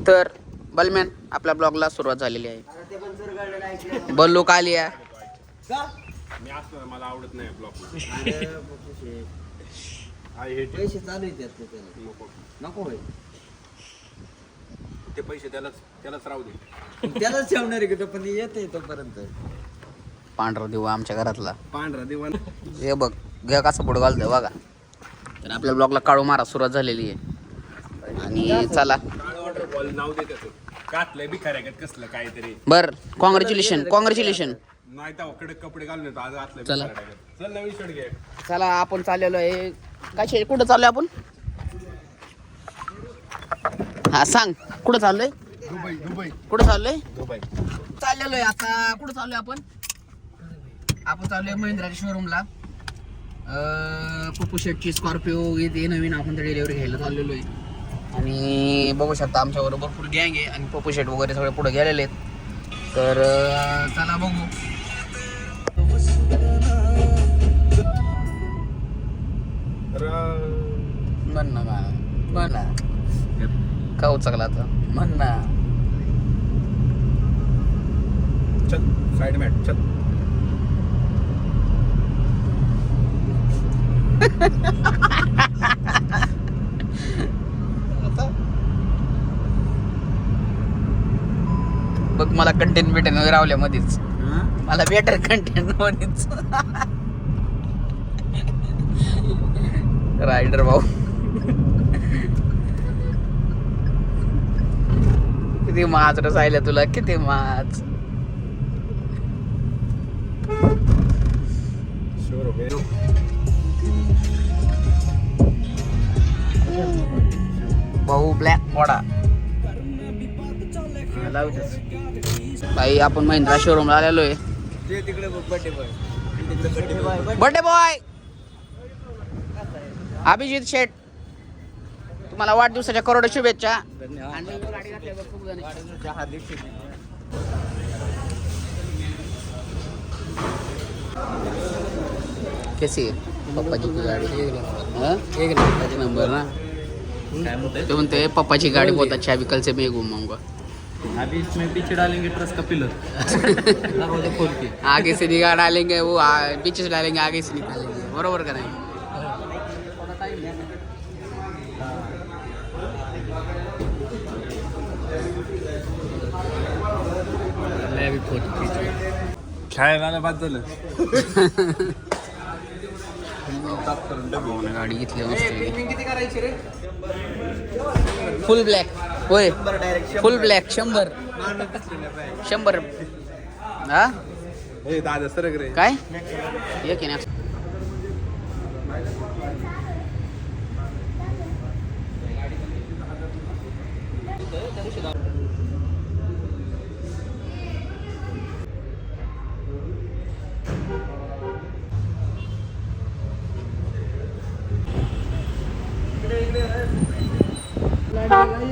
तर बलमॅन आपल्या ब्लॉगला सुरुवात झालेली आहे. बल्लू कालिया मी असतो मला आवडत नाही ब्लॉग पैसे चालू आहेत नको होय ते पैसे त्यालाच राहू दे. त्यालाच ठेवणार आहे की तो पण येते तोपर्यंत. पांढरा दिवा आमच्या घरातला पांढरा दिवाण हे बघ घ्या कसं पुढं घालतोय बघा. तर आपल्या ब्लॉगला काळू मारा सुरुवात झालेली आहे आणि चला बॉल नाव दे त्याचं कातलंय भिकाऱ्यागत कसलं काहीतरी. बर कॉंग्रॅच्युलेशन नाही तर कडक कपडे घालून येतो आज आतलं चला. भिकाऱ्यागत. चल नवीन शर्ट घे. चला आपण चाललेलो आहे काय कुठं चाललोय आपण. हा सांग कुठं चाललोय दुबई कुठं चाललोय दुबई चाललेलो आहे आता कुठं चाललोय आपण चाललोय महिंद्राच्या शोरूमला. पप्पू शेटची स्कॉर्पिओ येते नवीन आपण त्या डिलिव्हरी घ्यायला चाललेलो आहे आणि बघू शकता आमच्याबरोबर भरपूर गँग आहे आणि पप्पू शेट वगैरे सगळे पुढे गेलेले आहेत. तर चला बघू. म्हण ना म्हण ना का उचकला आता म्हण ना. चल साइड मॅट चल. बघ मला कंटेंट भेटेन रावल्या मध्येच मला बेटर कंटेंट मध्येच. रायडर भाऊ किती माज रसायला तुला किती माज. भाऊ ब्लॅक वडा भाई आपण महिंद्रा शोरूमला आलेलो आहे. तिकडे बर्थडे बॉय अभिजित शेठ तुम्हाला वाढदिवसाच्या करोडो शुभेच्छा. कैसी है पप्पाजी की गाड़ी एक नंबर ना. तो म्हणते पप्पाची गाड़ी बहुत अच्छा है अभी कल से मैं घूमूंगा. अभी इसमें पीछे डालेंगे ट्रस का पिलर खोल के आगे से निगाह डालेंगे वो पीछे से डालेंगे आगे से निकालेंगे बरोबर का नाही. खेळायला बाद झालं. गाडी घेतली मस्त फुल ब्लॅक होय फुल ब्लॅक 100 हा ए दादा सरक रे. काय एक आहे ना.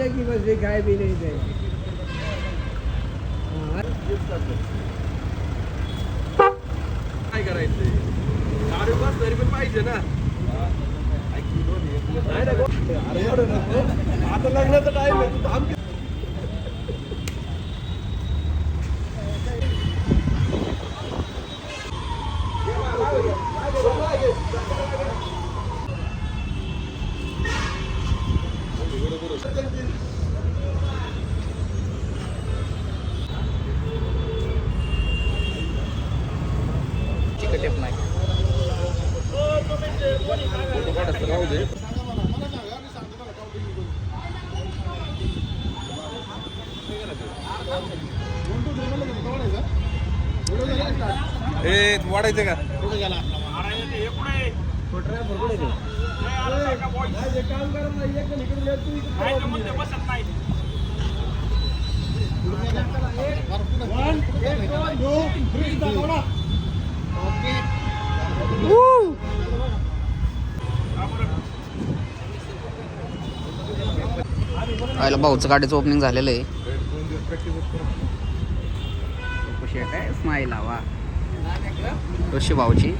की बस काय बी नाही ते काय करायचंय गाडी बस तरी पण पाहिजे ना. आता लग्नाचा टाइम आहे तू थांब. टेप नाही ए वाढायचं का आयला भाऊचं गाडीचं ओपनिंग झालेलं आहे. स्माईल हवा ऋषी भाऊची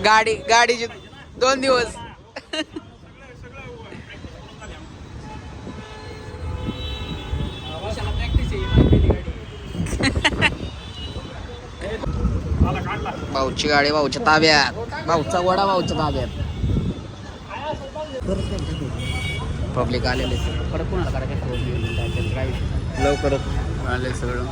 गाडीचे 2 दिवस भाऊची गाडी भाऊच्या ताब्यात, भाऊचा वडा भाऊच्या ताब्यात. पब्लिक आलेले परत कोणाला करायचं लवकरच आले सगळं.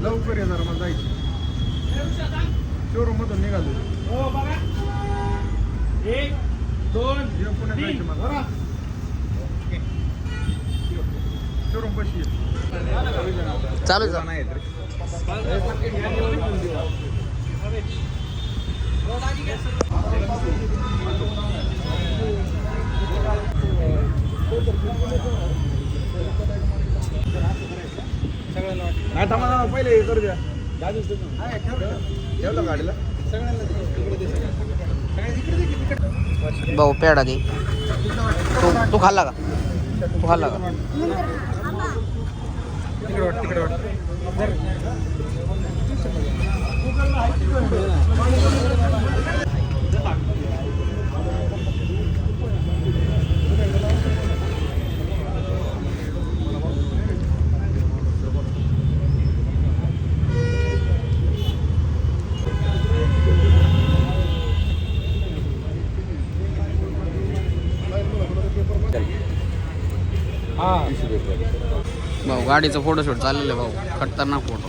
लवकर ये जरा मला जायचं शोरूम मधून निघालो. एक दोन पुण्यात जायचं मला. शोरूम कशी चालू जा. आता मला पहिले हे करू द्या. ठेवलं गाडीला भाऊ पेढा दे. तू खाल्ला का? तू खाल्ला का? तिकडे वाट भाऊ गाडीचा फोटोशूट चाललेलं आहे भाऊ, खतरनाक फोटो.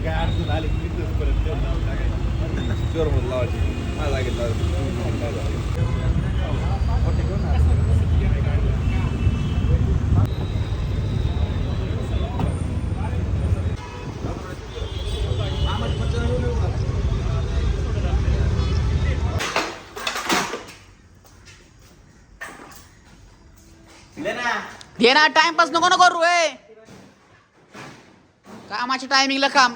काय अडचण आली शोरूम लावायची मला लागेल. दे ना, टाइमपास नको ना करू. कामाच्या टायमिंगला काम.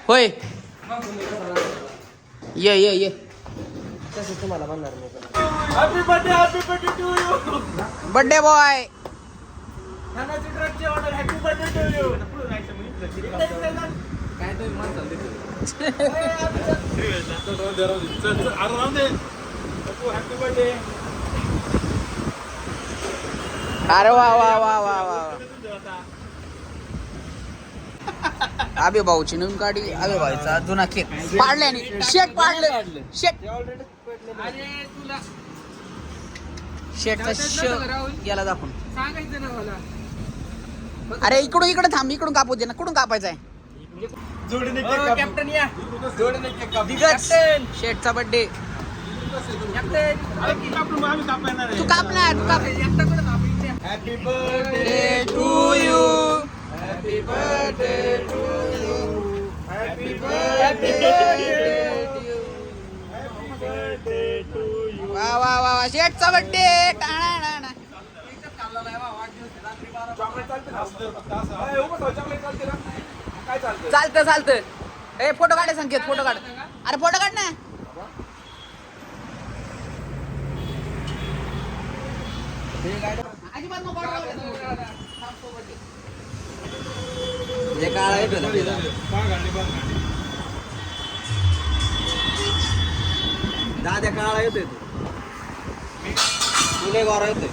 होय ये ये ये. Happy birthday to you. Birthday boy. Happy birthday to you. काय तर मन चालते. Happy birthday. अरे वा वा वा वा वा. आबे भाऊची नवीन गाडी. आबे भाईचा जुना केक पाडले आणि शेट पाडले. शेट शेटचा याला दाखवून सांगायचं ना मला. अरे इकडे थांब. इकडून कापू दे ना. कुठून कापायचा आहे? जोडीने कॅप्टन या. जोडीने शेटचा बर्थडे. आम्ही तू काप ना. तू काप. Happy birthday to you. Happy birthday to you. Happy birthday to you. वा वा वा वा. शेटचा बर्थडे. चालतं चालतं. ए फोटो काढे संकेत. फोटो काढ. अरे फोटो काढ ना. अजिबात नको काळा येतो दाद्या काळा येतोय तुले गोरा येतोय.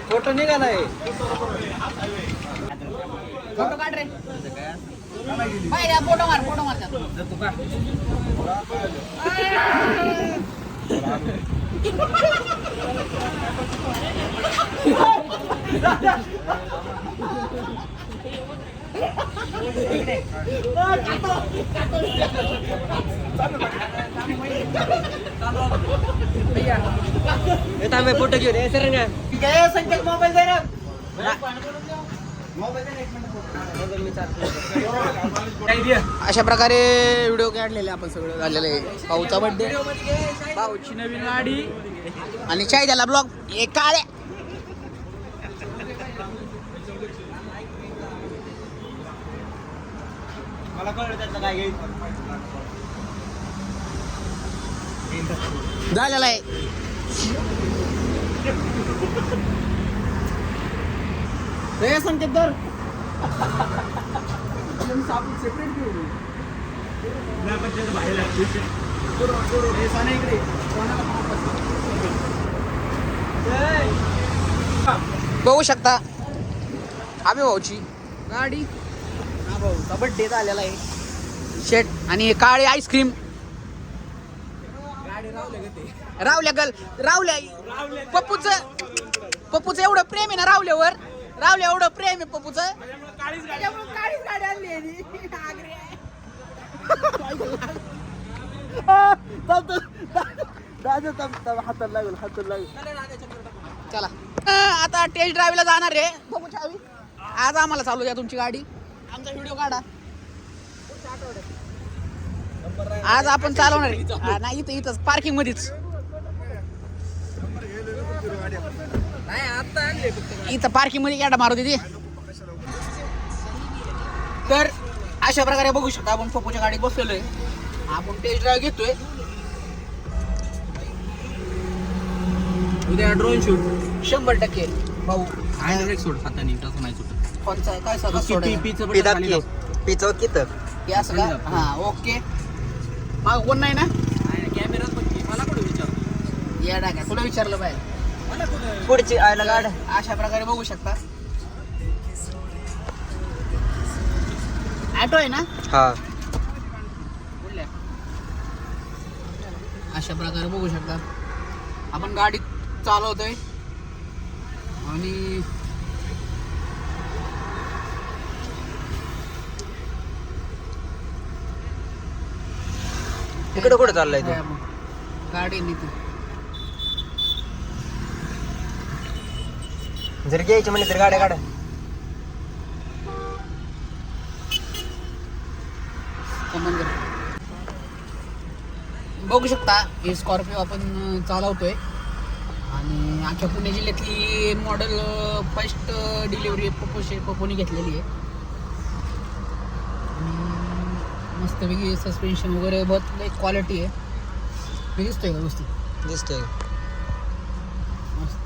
फोटो निघालाय. फोटो काढ रे. फोटो मार. फोटो मार. फोटो घेऊन संकेत मोबाईल दे ना. अशा प्रकारे व्हिडिओ काढलेले आपण सगळं झालेलं आहे. भाऊचा बर्थडे, भाऊची नवीन गाडी. आणि चाय त्याला ब्लॉग हे काळे. मला कळलं त्याचं काय घेईल. झालेला आहे. रे संकेत दर सेपरेट घेऊ. बघू शकता आम्ही भाऊची गाडी. हा भाऊचा बर्थडे झालेला आहे. शेट आणि हे काळे आईस्क्रीम. रावल्या गल रावल्या पप्पूचं एवढं प्रेम आहे ना रावल्यावर. रावल्या एवढं प्रेम आहे पप्पूचं. काळीच गाडी आणली चला आता टेस्ट ड्राईव्हला जाणार रे. बघू चावी आज आम्हाला चालू द्या तुमची गाडी. आमचा व्हिडिओ काढा. आज आपण चालवणार आहे. नाही इथंच पार्किंग मध्येच. इथं पार्किंग मध्ये गाडा मारू दे. तर अशा प्रकारे बघू शकता आपण पप्पूच्या गाडीत बसलेलोय. आपण टेस्ट ड्राईव्ह घेतोय. उद्या ड्रोन शूट 100% भाऊ. सोड हाताने तसं नाही सुटत. कोणचा काय सगळं हे असं का? हा ओके. मग कोण नाही ना कॅमेरात बघ. मला कुठे विचार या टाका तुला विचारलं पाहिजे. मला कुठे पुढची आयला गाड. अशा प्रकारे बघू शकता. ऑटो आहे ना. हा बोलल्या. अशा प्रकारे बघू शकता आपण गाडी चालवतोय. आणि इकडे कुठे चाललाय तू? गाडी नीती जर घ्यायची म्हणली तर गाड्या काढा. बघू शकता ही स्कॉर्पिओ आपण चालवतोय. आणि अख्ख्या पुणे जिल्ह्यातली मॉडेल फर्स्ट डिलिव्हरी पप्पूने घेतलेली आहे. मस्तपैकी सस्पेन्शन वगैरे बहुत एक क्वालिटी आहे. मी दिसतोय का गोष्टी दिसतोय. मस्त.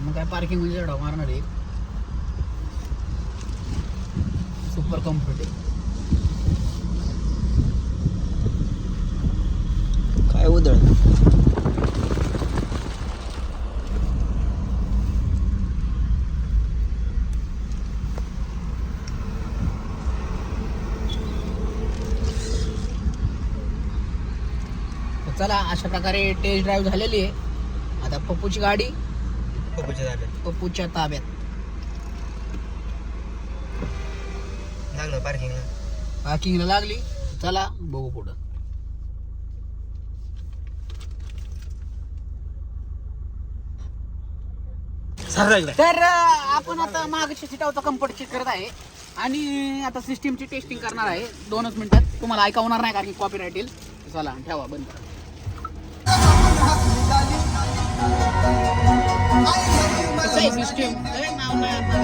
मग काय पार्किंग मध्ये चढाव मारणार आहे. सुपर कम्फर्ट आहे. काय उधळ. चला अशा प्रकारे टेस्ट ड्राईव्ह झालेली आहे. आता पप्पूची गाडी पप्पूच्या ताब्यात. लागलं पार्किंगला. पार्किंगला लागली. चला बघू पुढं. तर आपण आता मागच्या सीटावरचा कम्फर्ट चेक करत आहे. आणि आता सिस्टीमची टेस्टिंग करणार आहे 2च मिनिटात. तुम्हाला ऐकवणार नाही कारण की कॉपीराइट येईल. चला ठेवा बंद करा. सिस्टीम नाव नाही